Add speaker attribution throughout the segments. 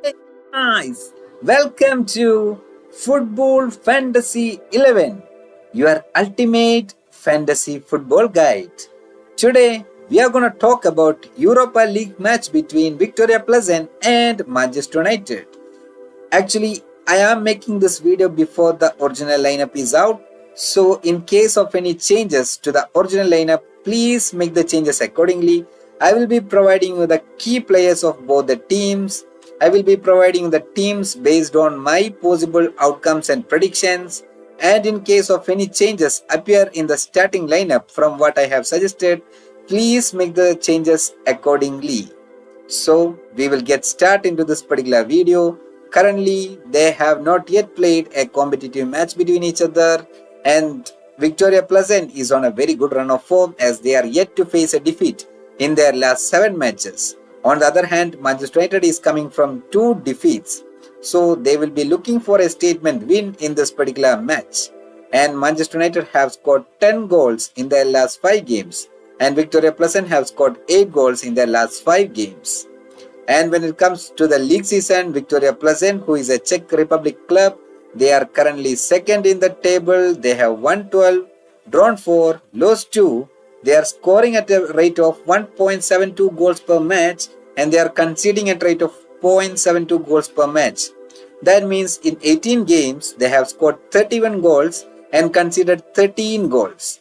Speaker 1: Hey guys, welcome to Football Fantasy 11, your ultimate fantasy football guide. Today, we are going to talk about Europa League match between Viktoria Plzen and Manchester United. Actually, I am making this video before the original lineup is out. So, in case of any changes to the original lineup, please make the changes accordingly. I will be providing you the key players of both the teams. I will be providing the teams based on my possible outcomes and predictions. And in case of any changes appear in the starting lineup from what I have suggested, please make the changes accordingly. So we will get started into this particular video. Currently, they have not yet played a competitive match between each other, and Viktoria Plzen is on a very good run of form as they are yet to face a defeat in their last 7 matches. On the other hand, Manchester United is coming from 2 defeats, so they will be looking for a statement win in this particular match. And Manchester United have scored 10 goals in their last 5 games, and Viktoria Plzen have scored 8 goals in their last 5 games. And when it comes to the league season, Viktoria Plzen, who is a Czech Republic club, they are currently second in the table. They have won 12, drawn 4, lost 2. They are scoring at a rate of 1.72 goals per match, and they are conceding at a rate of 0.72 goals per match. That means in 18 games, they have scored 31 goals and conceded 13 goals.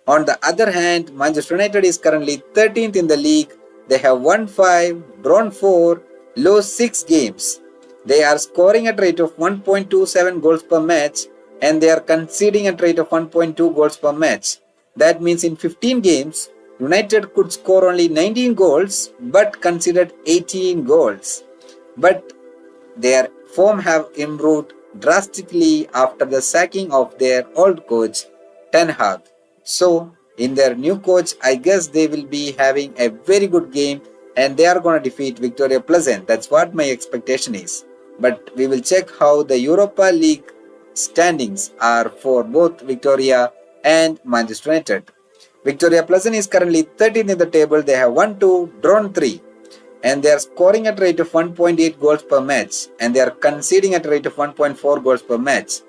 Speaker 1: On the other hand, Manchester United is currently 13th in the league. They have won 5, drawn 4, lost 6 games. They are scoring at a rate of 1.27 goals per match, and they are conceding at a rate of 1.2 goals per match. That means in 15 games, United could score only 19 goals but conceded 18 goals. But their form have improved drastically after the sacking of their old coach Ten Hag. So, in their new coach, I guess they will be having a very good game and they are going to defeat Viktoria Plzen. That's what my expectation is. But we will check how the Europa League standings are for both Viktoria and Manchester United. Viktoria Plzen is currently 13th in the table. They have won 2, drawn 3, and they are scoring at a rate of 1.8 goals per match, and they are conceding at a rate of 1.4 goals per match.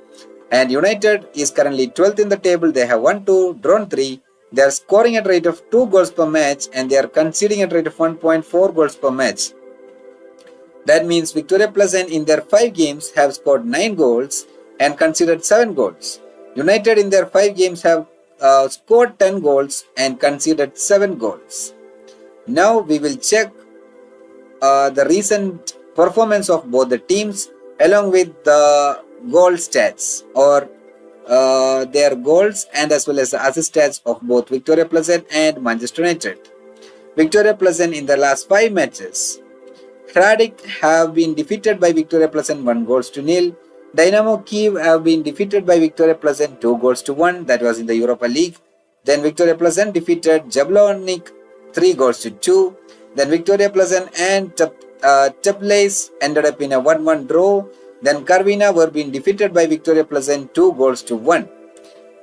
Speaker 1: And United is currently 12th in the table. They have won 2, drawn 3. They are scoring at a rate of 2 goals per match, and they are conceding at a rate of 1.4 goals per match. That means Viktoria Plzen in their 5 games have scored 9 goals and conceded 7 goals. United in their 5 games have scored 10 goals and conceded 7 goals. Now we will check the recent performance of both the teams along with the goal stats or their goals and as well as the assist stats of both Viktoria Plzen and Manchester United. Viktoria Plzen in the last 5 matches, Hradic have been defeated by Viktoria Plzen 1 goals to nil. Dynamo Kiev have been defeated by Viktoria Plzen 2 goals to 1. That was in the Europa League. Then Viktoria Plzen defeated Jablonec 3 goals to 2. Then Viktoria Plzen and Teplitz ended up in a 1-1 draw. Then Karvina were being defeated by Viktoria Plzen 2 goals to 1.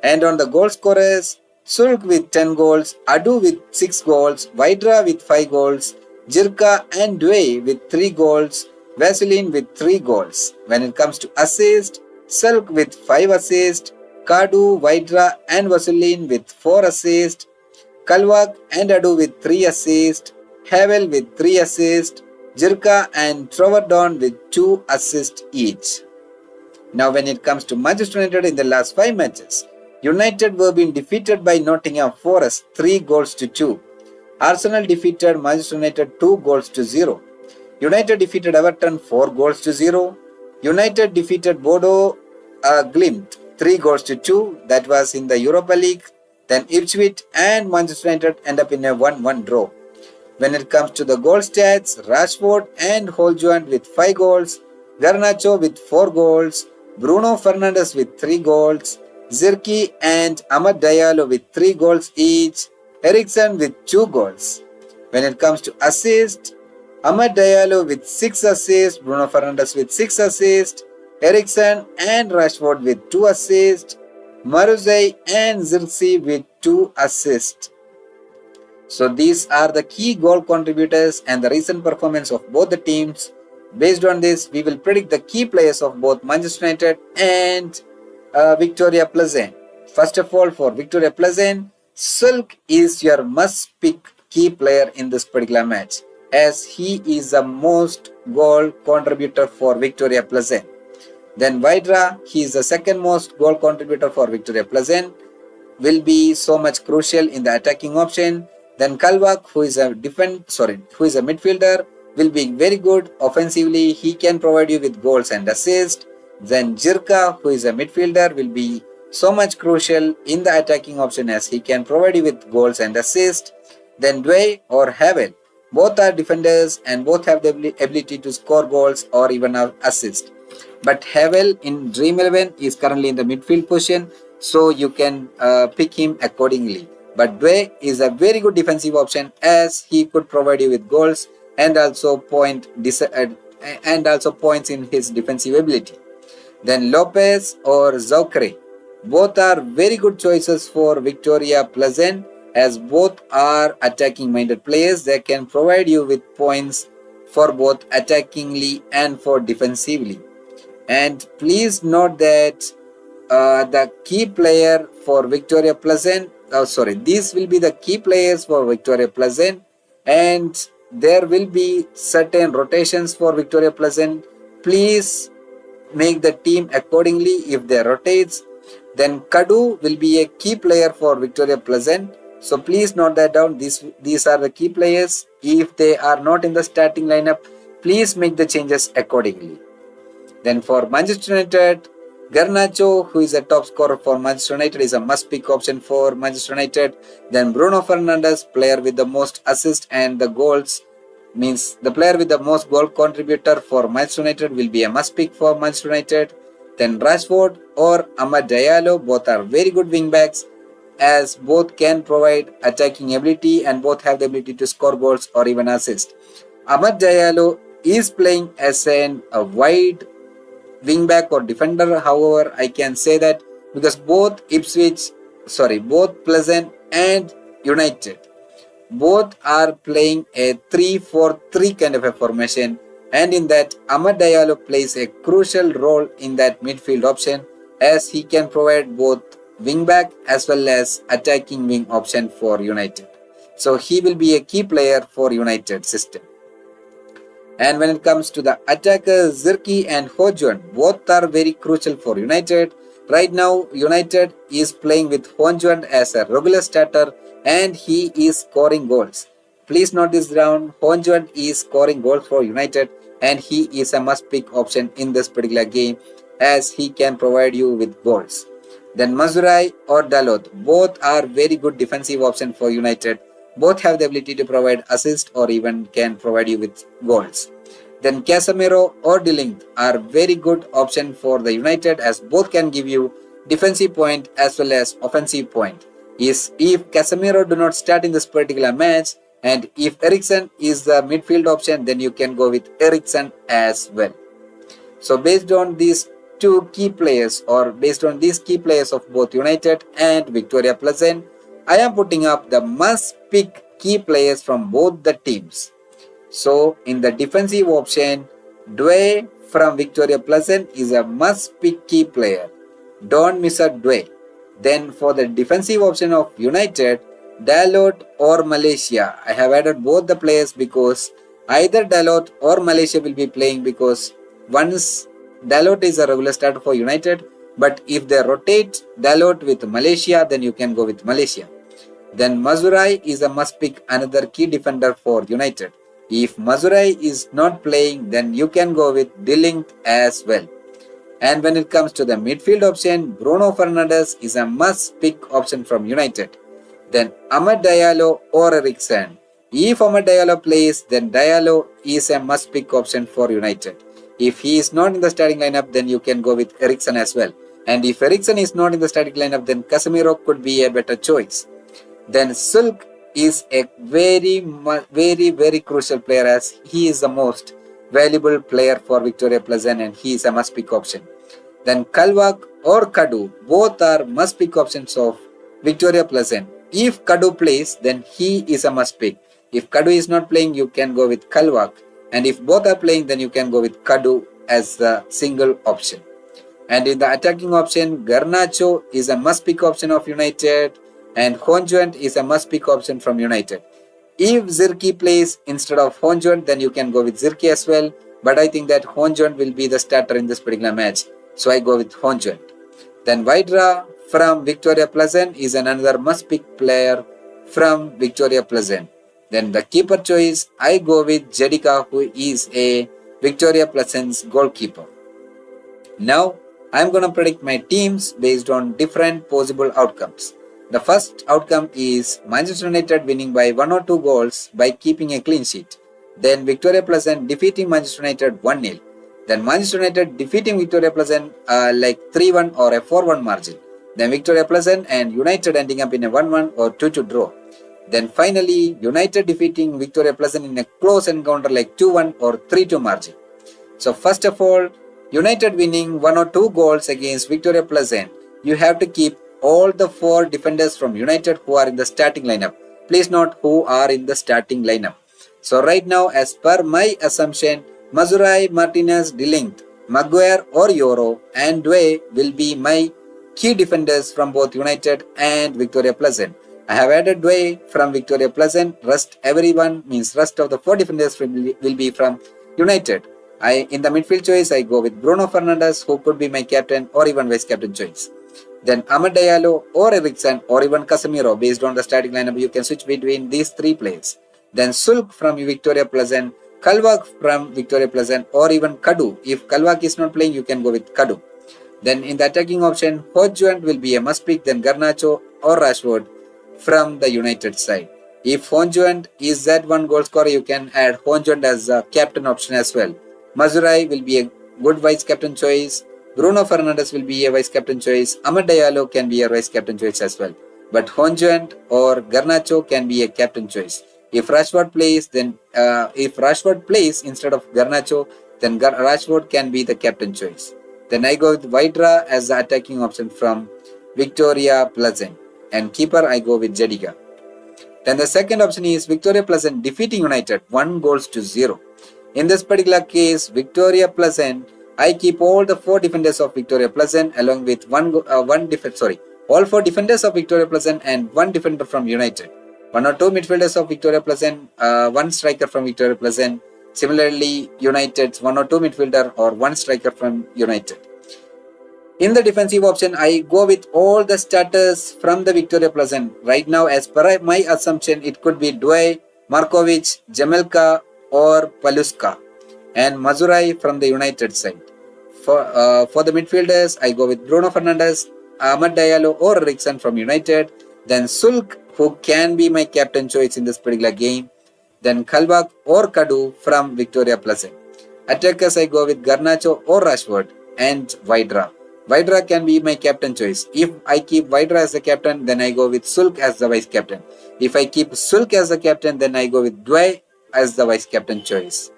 Speaker 1: And on the goal scorers, Sulk with 10 goals, Adu with 6 goals, Vaidra with 5 goals, Jirka and Dway with 3 goals, Vaseline with 3 goals. When it comes to assist, Sulk with 5 assists, Kadu, Vaidra and Vaseline with 4 assists, Kalvak and Adu with 3 assists, Havel with 3 assists, Jirka and Troverdon with 2 assists each. Now when it comes to Manchester United in the last 5 matches, United were being defeated by Nottingham Forest 3 goals to 2. Arsenal defeated Manchester United 2 goals to 0. United defeated Everton 4 goals to 0. United defeated Bodo Glimt 3 goals to 2. That was in the Europa League. Then Ipswich and Manchester United end up in a 1-1 draw. When it comes to the goal stats, Rashford and Holjoint with 5 goals, Garnacho with 4 goals, Bruno Fernandes with 3 goals, Zirki and Amad Diallo with 3 goals each, Eriksen with 2 goals. When it comes to assists, Amad Diallo with 6 assists, Bruno Fernandes with 6 assists, Eriksen and Rashford with 2 assists, Maruzai and Zirkzee with 2 assists. So these are the key goal contributors and the recent performance of both the teams. Based on this, we will predict the key players of both Manchester United and Viktoria Plzen. First of all, for Viktoria Plzen, Silk is your must-pick key player in this particular match, as he is the most goal contributor for Viktoria Plzen. Then Vidra, he is the second most goal contributor for Viktoria Plzen, will be so much crucial in the attacking option. Then Kalvak, who is a midfielder, will be very good offensively. He can provide you with goals and assists. Then Jirka, who is a midfielder, will be so much crucial in the attacking option as he can provide you with goals and assists. Then Dway or Havel, both are defenders and both have the ability to score goals or even assist. But Havel in Dream11 is currently in the midfield position, so you can pick him accordingly. But Dway is a very good defensive option as he could provide you with goals and also points in his defensive ability. Then Lopez or Zaucre, both are very good choices for Viktoria Plzen as both are attacking minded players. They can provide you with points for both attackingly and for defensively. And please note that the key player for Viktoria Plzen, these will be the key players for Viktoria Plzen, and there will be certain rotations for Viktoria Plzen. Please make the team accordingly if they rotates. Then Kadu will be a key player for Viktoria Plzen. So please note that down. These are the key players. If they are not in the starting lineup, please make the changes accordingly. Then for Manchester United, Garnacho, who is a top scorer for Manchester United, is a must-pick option for Manchester United. Then Bruno Fernandes, player with the most assists and the goals, means the player with the most goal contributor for Manchester United will be a must-pick for Manchester United. Then Rashford or Amad Diallo, both are very good wing-backs as both can provide attacking ability and both have the ability to score goals or even assist. Amad Diallo is playing as a wide wingback or defender, however I can say that because both Pleasant and United, both are playing a 3-4-3 kind of a formation, and in that Amad Diallo plays a crucial role in that midfield option as he can provide both wingback as well as attacking wing option for United. So he will be a key player for United system. And when it comes to the attackers, Zirki and Hojun, both are very crucial for United. Right now, United is playing with Hojun as a regular starter and he is scoring goals. Please note this down. Hojun is scoring goals for United and he is a must-pick option in this particular game as he can provide you with goals. Then Mazurai or Dalot, both are very good defensive option for United. Both have the ability to provide assist or even can provide you with goals. Then Casemiro or De Ligt are very good option for the United as both can give you defensive point as well as offensive point. If Casemiro do not start in this particular match and if Eriksen is the midfield option, then you can go with Eriksen as well. So based on these two key players or based on these key players of both United and Viktoria Plzen, I am putting up the must-pick key players from both the teams. So in the defensive option, Dway from Viktoria Plzen is a must-pick key player. Don't miss out Dway. Then for the defensive option of United, Dalot or Malaysia. I have added both the players because either Dalot or Malaysia will be playing because once Dalot is a regular starter for United, but if they rotate Dalot with Malaysia, then you can go with Malaysia. Then Mazurai is a must-pick, another key defender for United. If Mazurai is not playing, then you can go with De Ligt as well. And when it comes to the midfield option, Bruno Fernandes is a must-pick option from United. Then Amad Diallo or Eriksen. If Amad Diallo plays, then Diallo is a must-pick option for United. If he is not in the starting lineup, then you can go with Eriksen as well. And if Eriksen is not in the starting lineup, then Casemiro could be a better choice. Then Silk is a very crucial player as he is the most valuable player for Viktoria Plzen and he is a must-pick option. Then Kalvak or Kadu, both are must-pick options of Viktoria Plzen. If Kadu plays, then he is a must-pick. If Kadu is not playing, you can go with Kalvak. And if both are playing, then you can go with Kadu as the single option. And in the attacking option, Garnacho is a must-pick option of United and Honjuant is a must-pick option from United. If Zirki plays instead of Honjuant, then you can go with Zirki as well. But I think that Honjuant will be the starter in this particular match. So I go with Honjuant. Then Vidra from Viktoria Plzen is another must-pick player from Viktoria Plzen. Then the keeper choice, I go with Jedika, who is a Viktoria Plzen's goalkeeper. Now, I am going to predict my teams based on different possible outcomes. The first outcome is Manchester United winning by 1 or 2 goals by keeping a clean sheet. Then Viktoria Plzen defeating Manchester United 1-0. Then Manchester United defeating Viktoria Plzen like 3-1 or a 4-1 margin. Then Viktoria Plzen and United ending up in a 1-1 or 2-2 draw. Then finally, United defeating Viktoria Plzen in a close encounter like 2-1 or 3-2 margin. So first of all, United winning 1 or 2 goals against Viktoria Plzen. You have to keep all the 4 defenders from United who are in the starting lineup. Please note who are in the starting lineup. So right now, as per my assumption, Mazurai, Martinez, De Ligt, Maguire or Euro and Dway will be my key defenders from both United and Viktoria Plzen. I have added Dway from Viktoria Plzen. Rest of the 4 defenders will be from United. In the midfield choice, I go with Bruno Fernandes, who could be my captain or even vice captain choice. Then Amad Diallo or Eriksen or even Casemiro, based on the starting lineup, you can switch between these 3 players. Then Sulk from Viktoria Plzen, Kalvak from Viktoria Plzen or even Kadu. If Kalvak is not playing, you can go with Kadu. Then in the attacking option, Højlund will be a must pick, then Garnacho or Rashford from the United side. If Højlund is that 1 goal scorer, you can add Højlund as a captain option as well. Mazurai will be a good vice captain choice. Bruno Fernandes will be a vice captain choice. Amad Diallo can be a vice captain choice as well. But Højlund or Garnacho can be a captain choice. If Rashford plays instead of Garnacho, then Rashford can be the captain choice. Then I go with Vidra as the attacking option from Viktoria Plzen. And keeper, I go with Jedika. Then the second option is Viktoria Plzen defeating United 1-0. In this particular case, Viktoria Plzen, I keep all the 4 defenders of Viktoria Plzen along with all 4 defenders of Viktoria Plzen and 1 defender from United. 1 or 2 midfielders of Viktoria Plzen, 1 striker from Viktoria Plzen. Similarly, United's 1 or 2 midfielder or 1 striker from United. In the defensive option, I go with all the starters from the Viktoria Plzen. Right now, as per my assumption, it could be Dway, Markovic, Jamelka or Paluska and Mazurai from the United side. For the midfielders, I go with Bruno Fernandes, Amad Diallo or Eriksen from United. Then Sulk, who can be my captain choice in this particular game. Then Kalvak or Kadu from Viktoria Plzen. Attackers, I go with Garnacho or Rashford and Vidra. Vidra can be my captain choice. If I keep Vidra as the captain, then I go with Sulk as the vice captain. If I keep Sulk as the captain, then I go with Dway as the vice captain choice.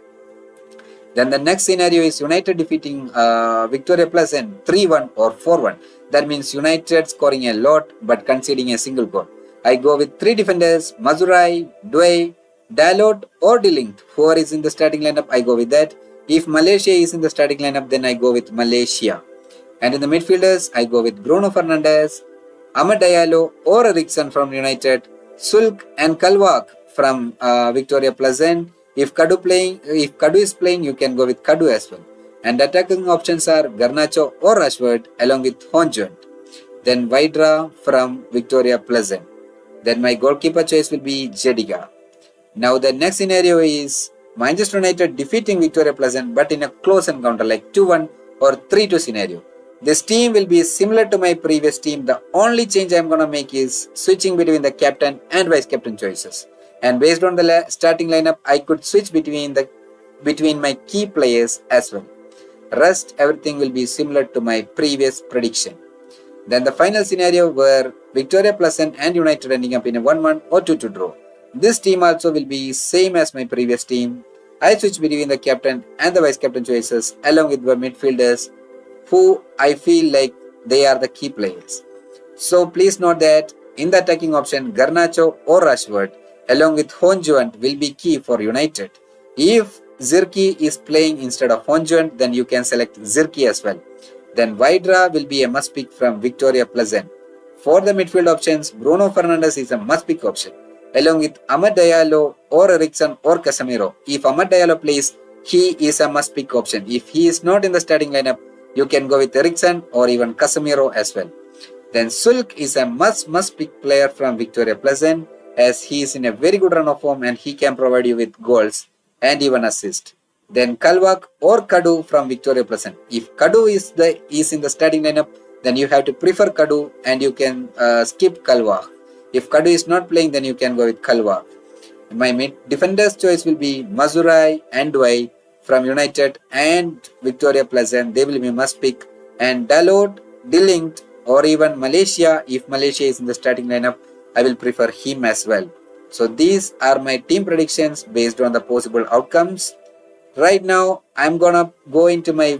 Speaker 1: Then the next scenario is United defeating Viktoria Plzen 3-1 or 4-1. That means United scoring a lot but conceding a single goal. I go with 3 defenders, Mazurai, Dway, Dalot or De Ligt. Whoever is in the starting lineup, I go with that. If Malaysia is in the starting lineup, then I go with Malaysia. And in the midfielders, I go with Bruno Fernandes, Amad Diallo or Eriksen from United, Sulk and Kalvak from Viktoria Plzen. If Kadu is playing, you can go with Kadu as well. And attacking options are Garnacho or Rashford along with Højlund. Then Vidra from Viktoria Plzen. Then my goalkeeper choice will be Jedika. Now the next scenario is Manchester United defeating Viktoria Plzen but in a close encounter like 2-1 or 3-2 scenario. This team will be similar to my previous team. The only change I am going to make is switching between the captain and vice captain choices. And based on the starting lineup, I could switch between my key players as well. Rest, everything will be similar to my previous prediction. Then the final scenario where Viktoria Plzen and United ending up in a 1-1 or 2-2 draw. This team also will be same as my previous team. I switch between the captain and the vice captain choices along with the midfielders who I feel like they are the key players. So please note that in the attacking option, Garnacho or Rashford along with Højlund will be key for United. If Zirki is playing instead of Honjuan, then you can select Zirki as well. Then Vidra will be a must pick from Viktoria Plzen. For the midfield options, Bruno Fernandes is a must pick option, along with Amad Diallo or Ericsson or Casemiro. If Amad Diallo plays, he is a must pick option. If he is not in the starting lineup, you can go with Ericsson or even Casemiro as well. Then Sulk is a must pick player from Viktoria Plzen, as he is in a very good run of form and he can provide you with goals and even assist. Then Kalwak or Kadu from Viktoria Plzen. If Kadu is in the starting lineup, then you have to prefer Kadu and you can skip Kalwak. If Kadu is not playing, then you can go with Kalwak. My defender's choice will be Mazurai and Dwai from United and Viktoria Plzen. They will be must pick. And Dalot, Delinked or even Malaysia. If Malaysia is in the starting lineup, I will prefer him as well. So these are my team predictions based on the possible outcomes. Right now, I'm gonna go into my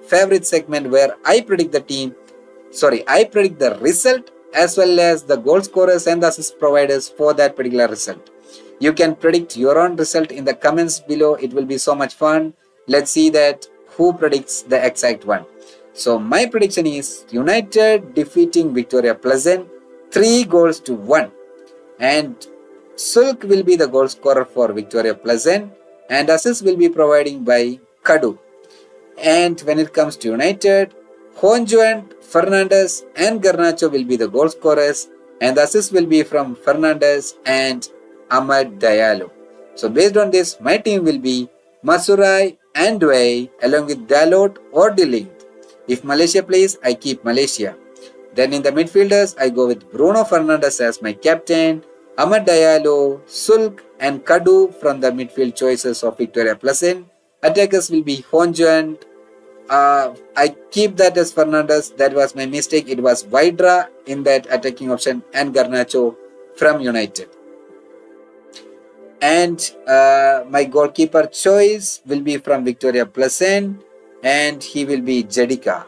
Speaker 1: favorite segment where I predict I predict the result as well as the goal scorers and the assist providers for that particular result. You can predict your own result in the comments below. It will be so much fun. Let's see that who predicts the exact one. So my prediction is United defeating Viktoria Plzen 3-1. And Sulk will be the goal scorer for Viktoria Plzen and assist will be providing by Kadu. And when it comes to United, Honjuan, Fernandes and Garnacho will be the goal scorers and the assist will be from Fernandes and Amad Diallo. So based on this, my team will be Masurai and Dway along with Dalot or Delinked. If Malaysia plays, I keep Malaysia. Then in the midfielders, I go with Bruno Fernandes as my captain, Amad Diallo, Sulk and Kadu from the midfield choices of Viktoria Plzen. Attackers will be Honjuan. I keep that as Fernandes. That was my mistake. It was Vidra in that attacking option and Garnacho from United. And my goalkeeper choice will be from Viktoria Plzen and he will be Jedika.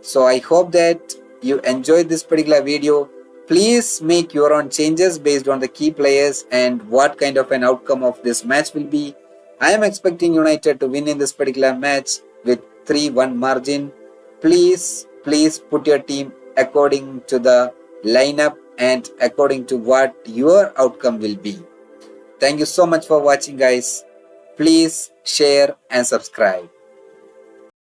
Speaker 1: So I hope that you enjoyed this particular video. Please make your own changes based on the key players and what kind of an outcome of this match will be. I am expecting United to win in this particular match with 3-1 margin. Please put your team according to the lineup and according to what your outcome will be. Thank you so much for watching, guys. Please share and subscribe.